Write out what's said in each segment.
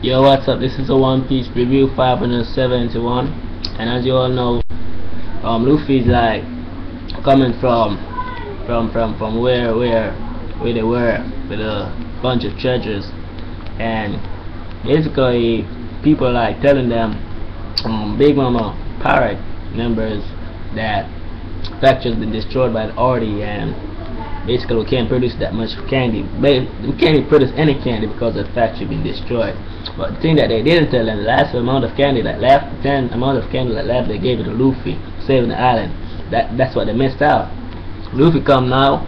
Yo, what's up? This is a One Piece review 571, and as you all know, Luffy's like coming from where they were with a bunch of treasures, and basically people like telling them, Big Mama pirate members, that factory's been destroyed by the Arty, and basically we can't produce that much candy. We can't even produce any candy because the factory been destroyed. But the thing that they didn't tell them, the last amount of candy that left, the 10 amount of candy that left, they gave it to Luffy, saving the island. That's what they missed out. Luffy come now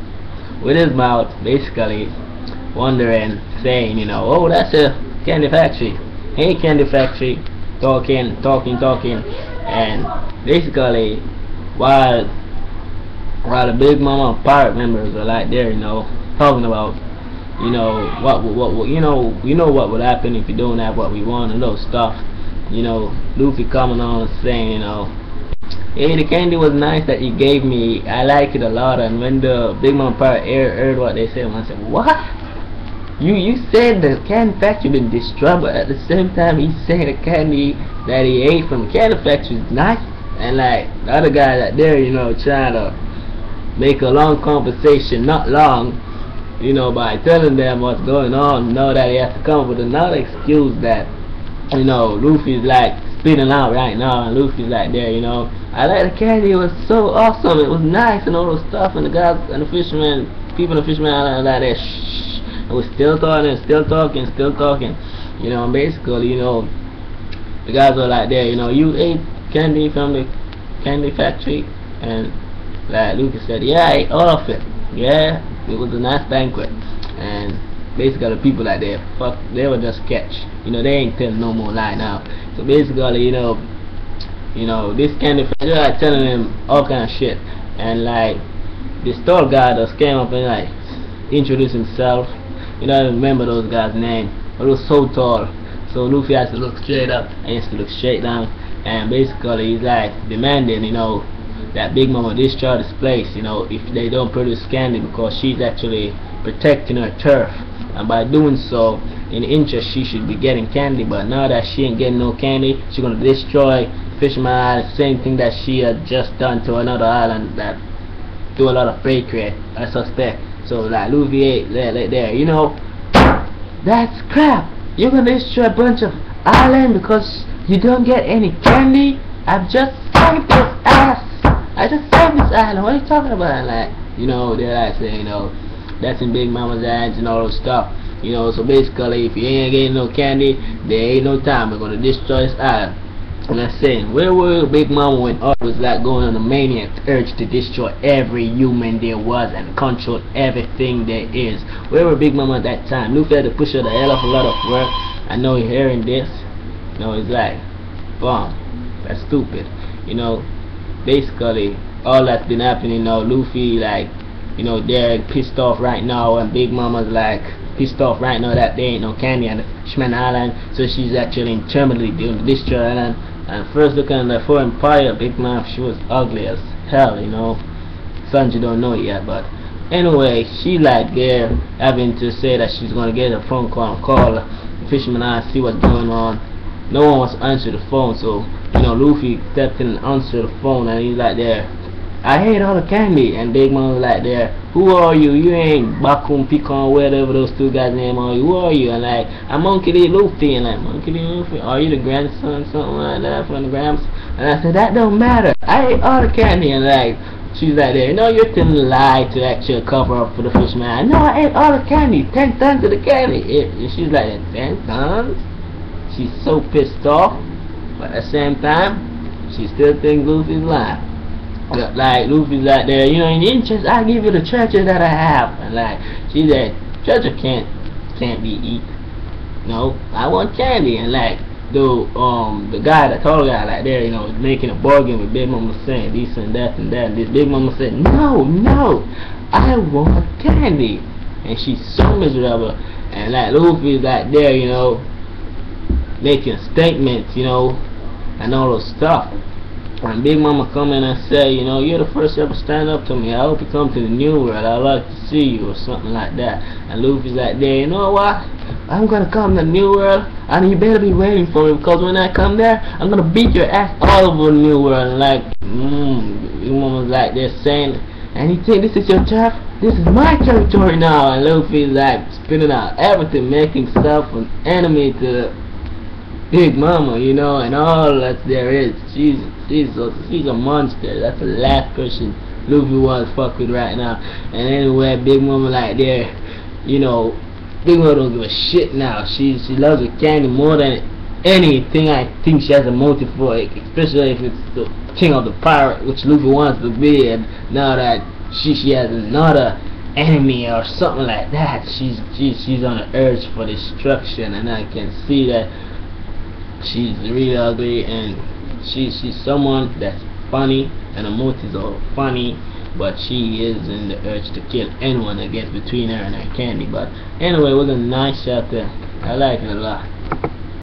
with his mouth basically wondering, saying, oh, that's a candy factory. Hey, candy factory, talking, and basically while the Big Mama pirate members are like there, talking about, what would happen if you don't have what we want and those stuff. Luffy coming on and saying, hey, the candy was nice that you gave me. I like it a lot. And when the Big Mama pirate heard what they said, I said, what? You said the candy factory been destroyed, but at the same time he said the candy that he ate from the candy factory is nice. And like the other guy that there, trying to make a long conversation not long, by telling them what's going on, that he has to come up with another excuse that, Luffy's like spitting out right now, and Luffy's like there, I like the candy, it was so awesome, it was nice and all those stuff, and the guys and the fishermen, people in the fishermen island like that, shh, and we're still talking, and basically, the guys are like there, you ate candy from the candy factory, and like Lucas said, yeah, I ate all of it. Yeah, it was a nice banquet. And basically the people like they were just sketch. They ain't telling no more lie now. So basically, this candy factory, they're like telling him all kind of shit. And like this tall guy just came up and like introduced himself. I don't remember those guys' name, but it was so tall. So Luffy has to look straight up and he has to look straight down. And basically he's like demanding, that Big Mama discharge this place, if they don't produce candy, because she's actually protecting her turf, and by doing so, in interest, she should be getting candy. But now that she ain't getting no candy, she's gonna destroy Fisherman Island, same thing that she had just done to another island that do a lot of fake rate, I suspect. So like Luffy ate there, that's crap. You're gonna destroy a bunch of island because you don't get any candy. I've just saved this ass. I just saved this island. What are you talking about? Like, they're like saying, that's in Big Mama's hands and all those stuff. So basically, if you ain't getting no candy, there ain't no time. We're gonna destroy this island. And I'm saying, where were Big Mama when Art was like going on a maniac urge to destroy every human there was and control everything there is? Where were Big Mama at that time? Luffy had to push her the hell of a lot of work. I know you're hearing this. It's like, bomb. That's stupid. Basically all that's been happening now, Luffy like, they're pissed off right now, and Big Mama's like pissed off right now that there ain't no candy on the Fisherman Island, so she's actually internally doing the destroy island. And first looking at the foreign empire, Big Mama, she was ugly as hell, Sanji don't know it yet, but anyway, she like there having to say that she's gonna get a phone call and call the Fisherman Island, see what's going on. No one wants to answer the phone, so Luffy stepped in and answered the phone, and he's like there, I hate all the candy. And Big Mom was like there, who are you? You ain't Bakun, Picon, whatever those two guys' name are. Who are you? And like, I'm Monkey D. Luffy. And like, Monkey D. Luffy, are you the grandson, something like that, from the Gramps? And I said, that don't matter, I ate all the candy. And like, she's like there, you're telling a lie to actually cover up for the Fisherman. No, I ate all the candy, 10 tons of the candy. And she's like, 10 tons? She's so pissed off, but at the same time, she still thinks Luffy's lying. Like Luffy's like there, in the interest, I give you the treasure that I have, and like she said, treasure can't be eaten. No, I want candy. And like the guy, the tall guy, like there, making a bargain with Big Mama, saying this and that and that. And this Big Mama said, no, I want candy, and she's so miserable. And like Luffy's like there, making statements, and all those stuff. And Big Mama come in and say, you're the first to ever stand up to me. I hope you come to the new world. I'd like to see you, or something like that. And Luffy's like, there, you know what? I'm gonna come to New World, and you better be waiting for me, because when I come there, I'm gonna beat your ass all over New World. And like, the woman was like, they're saying, and you think this is your turf? This is my territory now. And Luffy's like spinning out everything, making stuff an enemy to Big Mama, you know, and all that there is. She's a monster. That's the last person Luffy wants to fuck with right now. And anyway, Big Mama like there, you know, Big Mama don't give a shit now. She loves the candy more than anything. I think she has a motive for it, especially if it's the king of the pirate, which Luffy wants to be. And now that she has another enemy or something like that, she's on the urge for destruction. And I can see that she's really ugly, and she's someone that's funny, and her motives are funny, but she is in the urge to kill anyone that gets between her and her candy. But anyway, it was a nice chapter. I like it a lot.